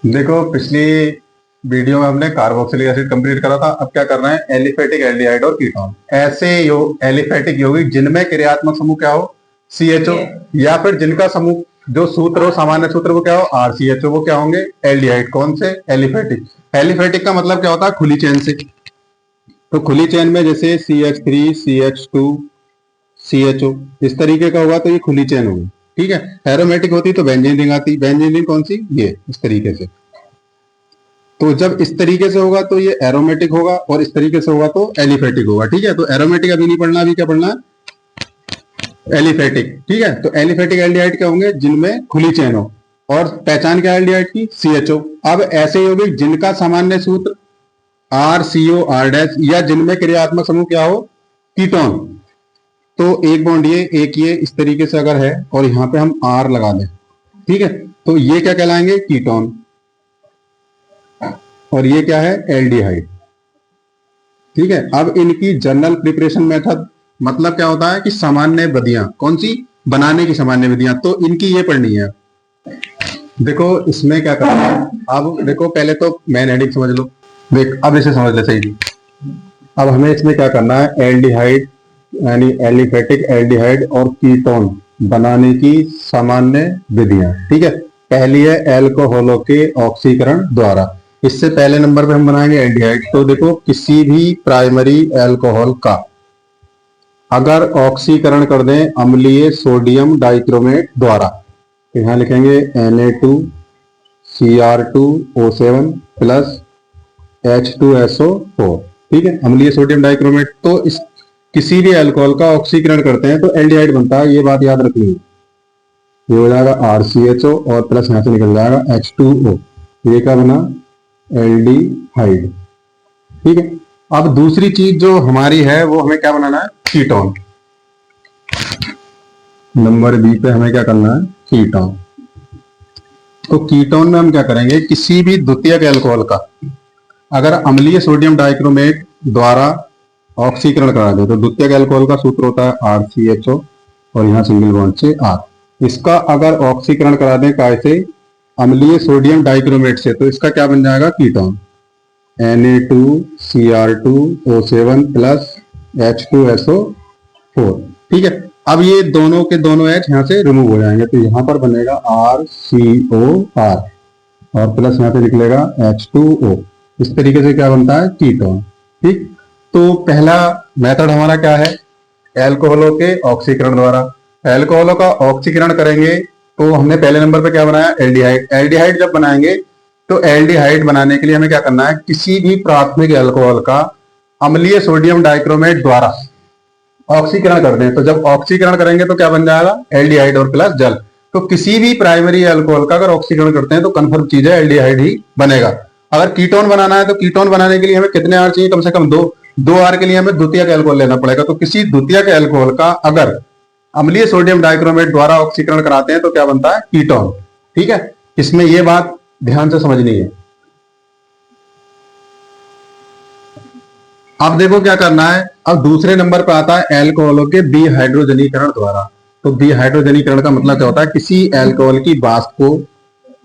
देखो, पिछली वीडियो में हमने कार्बोक्सिलिक एसिड कंप्लीट करा था। अब क्या करना है, एलिफेटिक एल्डिहाइड और कीटोन। ऐसे एलिफेटिक यौगिक जिनमें क्रियात्मक समूह क्या हो, CHO, या फिर जिनका समूह जो सूत्र हो, सामान्य सूत्र वो क्या हो, RCHO, वो क्या होंगे, एल्डिहाइड। कौन से, एलिफेटिक। एलिफेटिक का मतलब क्या होता है, खुली चेन से। तो खुली चेन में जैसे CH3, CH2, CHO, इस तरीके का होगा तो ये खुली चेन होगी। ठीक है। एरोमेटिक होती तो बेंजीन रिंग आती। बेंजीन रिंग कौन सी, ये इस तरीके से। तो जब इस तरीके से होगा तो ये एरोमेटिक होगा, और इस तरीके से होगा तो एलिफेटिक होगा। ठीक है। तो एरोमेटिक अभी नहीं पढ़ना, अभी क्या पढ़ना है, एलिफेटिक। ठीक है। तो एलिफेटिक एल्डिहाइड क्या होंगे, जिनमें खुली चेन हो। और पहचान क्या है एल्डिहाइड की, CHO। अब ऐसे यौगिक जिनका सामान्य सूत्र RCOR डैश, या जिनमें क्रियात्मक समूह क्या हो, कीटोन। तो एक बॉन्ड ये, एक ये, इस तरीके से अगर है और यहां पे हम R लगा दें, ठीक है, तो ये क्या कहलाएंगे, कीटोन। और ये क्या है, एल्डिहाइड। ठीक है। अब इनकी जनरल प्रिपरेशन मेथड मतलब क्या होता है कि सामान्य विधियां, कौन सी, बनाने की सामान्य विधियां, तो इनकी ये पढ़नी है। देखो इसमें क्या करना है, अब देखो पहले तो मेन हेडिंग समझ लो। देख अब इसे समझ ले सही। अब हमें इसमें क्या करना है, एल्डिहाइड यानी एलिफेटिक एल्डिहाइड और कीटोन बनाने की सामान्य विधियां। ठीक है। पहली है एल्कोहलों के ऑक्सीकरण द्वारा। इससे पहले नंबर पे हम बनाएंगे एल्डिहाइड। तो देखो किसी भी प्राइमरी एल्कोहल का अगर ऑक्सीकरण कर दें अम्लीय सोडियम डाइक्रोमेट द्वारा, तो यहां लिखेंगे Na2Cr2O7 प्लस H2SO4। ठीक है, अम्लीय सोडियम डाइक्रोमेट। तो इस किसी भी अल्कोहल का ऑक्सीकरण करते हैं तो एल्डिहाइड बनता है, ये बात याद रखनी है। ये हो जाएगा RCHO और प्लस यहां से निकल जाएगा H2O। ये क्या बना, एल्डिहाइड। ठीक है। अब दूसरी चीज जो हमारी है वो हमें क्या बनाना है, कीटोन। नंबर बी पे हमें क्या करना है, कीटोन। तो कीटोन में हम क्या करेंगे, किसी भी द्वितीयक एल्कोहल का अगर अम्लीय सोडियम डाइक्रोमेट द्वारा ऑक्सीकरण करा दे, तो द्वितीयक एल्कोहल का सूत्र होता है RCHO और यहाँ सिंगल बॉन्ड से R। इसका अगर ऑक्सीकरण करा दें कैसे, अम्लीय सोडियम डाइक्रोमेट से, तो इसका क्या बन जाएगा, कीटोन। Na2Cr2O7 plus H2SO4। ठीक है। अब ये दोनों के दोनों H यहाँ से रिमूव हो जाएंगे, तो यहाँ पर बनेगा RCOR और प्लस यहाँ पे निकलेगा H2O। इस तरीके से क्या बनता है, कीटोन। ठीक। तो पहला मेथड हमारा क्या है, एल्कोहलों के ऑक्सीकरण द्वारा। एल्कोहलों का ऑक्सीकरण करेंगे तो हमने पहले नंबर पे क्या बनाया, एल्डिहाइड। एल्डिहाइड जब बनाएंगे तो एल्डिहाइड बनाने के लिए हमें क्या करना है, किसी भी प्राथमिक एल्कोहल का अम्लीय सोडियम डाइक्रोमेट द्वारा ऑक्सीकरण कर दें। तो जब ऑक्सीकरण करेंगे तो क्या बन जाएगा, एल्डिहाइड और प्लस जल। तो किसी भी प्राइमरी अल्कोहल का अगर ऑक्सीकरण करते हैं तो कंफर्म चीज है, एल्डिहाइड ही बनेगा। अगर कीटोन बनाना है तो कीटोन बनाने के लिए हमें कितने आर चाहिए, कम से कम दो आर के लिए हमें द्वितीयक एल्कोहल लेना पड़ेगा। तो किसी द्वितीयक एल्कोहल का अगर अम्लीय सोडियम डाइक्रोमेट द्वारा ऑक्सीकरण कराते हैं तो क्या बनता है, कीटोन। ठीक है। इसमें यह बात ध्यान से समझनी है। अब देखो क्या करना है, अब दूसरे नंबर पर आता है एल्कोहलों के डिहाइड्रोजनीकरण द्वारा। तो डिहाइड्रोजनीकरण का मतलब क्या होता है, किसी एल्कोहल की वाष्प को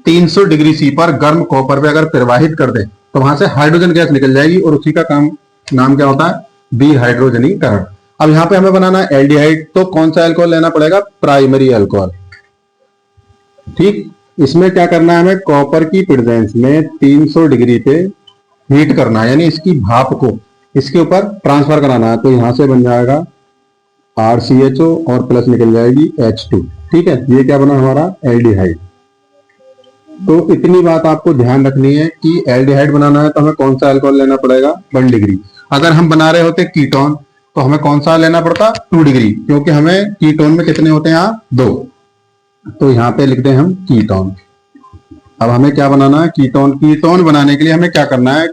300 डिग्री सी पर गर्म कॉपर पे अगर प्रवाहित कर दे तो वहां से हाइड्रोजन गैस निकल जाएगी और उसी का नाम क्या होता है, डिहाइड्रोजनीकरण। अब यहाँ पे हमें बनाना है एल्डिहाइड। तो कौन सा एल्कोहल लेना पड़ेगा, प्राइमरी एल्कोहल। ठीक। इसमें क्या करना है, हमें कॉपर की प्रेजेंस में 300 डिग्री पे हीट करना है, यानी इसकी भाप को इसके ऊपर ट्रांसफर कराना है। तो यहां से बन जाएगा RCHO और प्लस निकल जाएगी H2। ठीक है। ये क्या बना हमारा, एल्डिहाइड। तो इतनी बात आपको ध्यान रखनी है कि एल्डिहाइड बनाना है तो हमें कौन सा अल्कोहल लेना पड़ेगा, 1 डिग्री। अगर हम बना रहे होते कीटोन तो हमें कौन सा लेना पड़ता, 2 डिग्री, क्योंकि हमें कीटोन में कितने होते हैं, यहाँ 2। तो यहाँ पे लिखते हैं हम कीटोन। अब हमें क्या बनाना है, कीटोन। कीटोन बनाने के लिए हमें क्या करना है,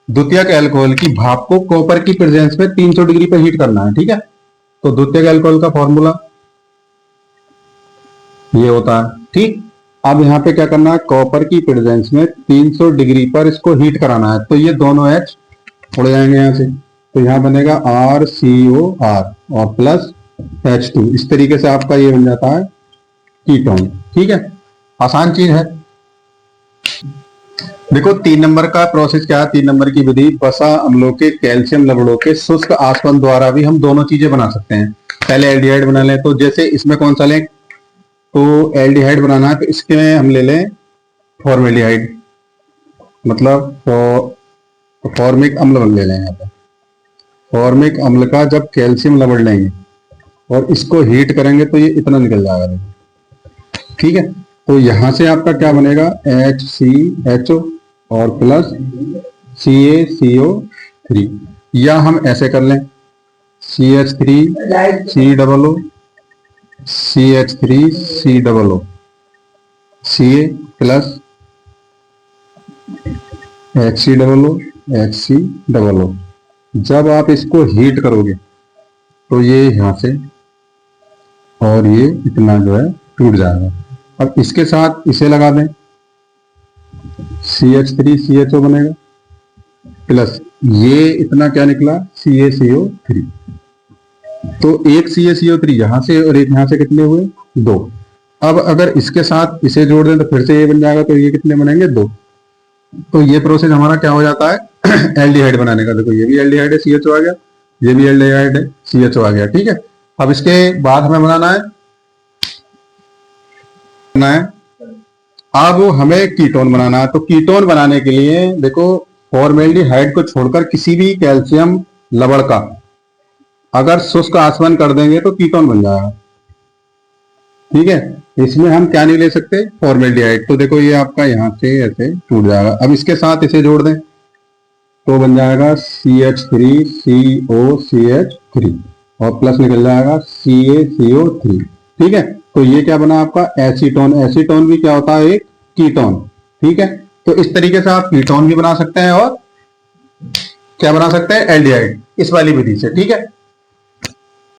द्वितीयक एल्कोहल की भाप को कॉपर की प्रेजेंस में 300 डिग्री पर हीट करना है। ठीक है। तो द्वितीयक एल्कोहल का फॉर्मूला ये होता है। ठीक। अब यहाँ पे क्या करना है, कॉपर की प्रेजेंस में 300 डिग्री पर इसको हीट कराना है। तो ये दोनों H उड़ जाएंगे यहाँ से, तो यहाँ बनेगा RCOR और प्लस H2। इस तरीके से आपका ये बन जाता है कीटोन। ठीक है, आसान चीज है। देखो 3 नंबर का प्रोसेस क्या है, 3 नंबर की विधि, वसा अम्लों के कैल्शियम लवणों के शुष्क आसवन द्वारा भी हम दोनों चीजें बना सकते हैं। पहले एल्डिहाइड बना लें, तो जैसे इसमें कौन सा लें, तो एल्डिहाइड बनाना है तो इसके में हम ले लें फॉर्मेल्डिहाइड, मतलब फॉर्मिक अम्ल ले लें। यहाँ पे फॉर्मिक अम्ल का जब कैल्शियम लवण लेंगे और इसको हीट करेंगे तो ये इतना निकल जाएगा, देखो। ठीक है, तो यहां से आपका क्या बनेगा, HCHO और प्लस CaCO3, या हम ऐसे कर लें CH3COO CH3COO Ca plus HCOO HCOO। जब आप इसको हीट करोगे तो ये यहां से और ये इतना जो है टूट जाएगा। अब इसके साथ इसे लगा दें, CH3CHO बनेगा प्लस ये इतना क्या निकला, CaCO3। तो एक CaCO3 यहां से और एक यहां से कितने हुए, 2। अब अगर इसके साथ इसे जोड़ दें तो फिर से ये बन जाएगा, तो ये कितने बनेंगे, 2। तो ये प्रोसेस हमारा क्या हो जाता है, एल्डिहाइड बनाने का। देखो ये भी एल्डिहाइड है, CHO आ गया, ये भी एल्डिहाइड है, CHO आ गया। ठीक है, अब इसके बाद हमें बनाना है अब हमें कीटोन बनाना है। तो कीटोन बनाने के लिए देखो, फॉर्मेल्डिहाइड को छोड़कर किसी भी कैल्शियम लवण का अगर शुष्क आसवन कर देंगे तो कीटोन बन जाएगा। ठीक है, इसमें हम क्या नहीं ले सकते, फॉर्मेल्डिहाइड। तो देखो ये आपका यहां से ऐसे टूट जाएगा। अब इसके साथ इसे जोड़ दें तो बन जाएगा CH3COCH3 और प्लस निकल जाएगा CaCO3। ठीक है, तो ये क्या बना आपका, एसीटोन। एसीटोन भी क्या होता है, एक कीटोन। ठीक है, तो इस तरीके से आप कीटोन भी बना सकते हैं और क्या बना सकते हैं, एल्डिहाइड, इस वाली विधि से। ठीक है।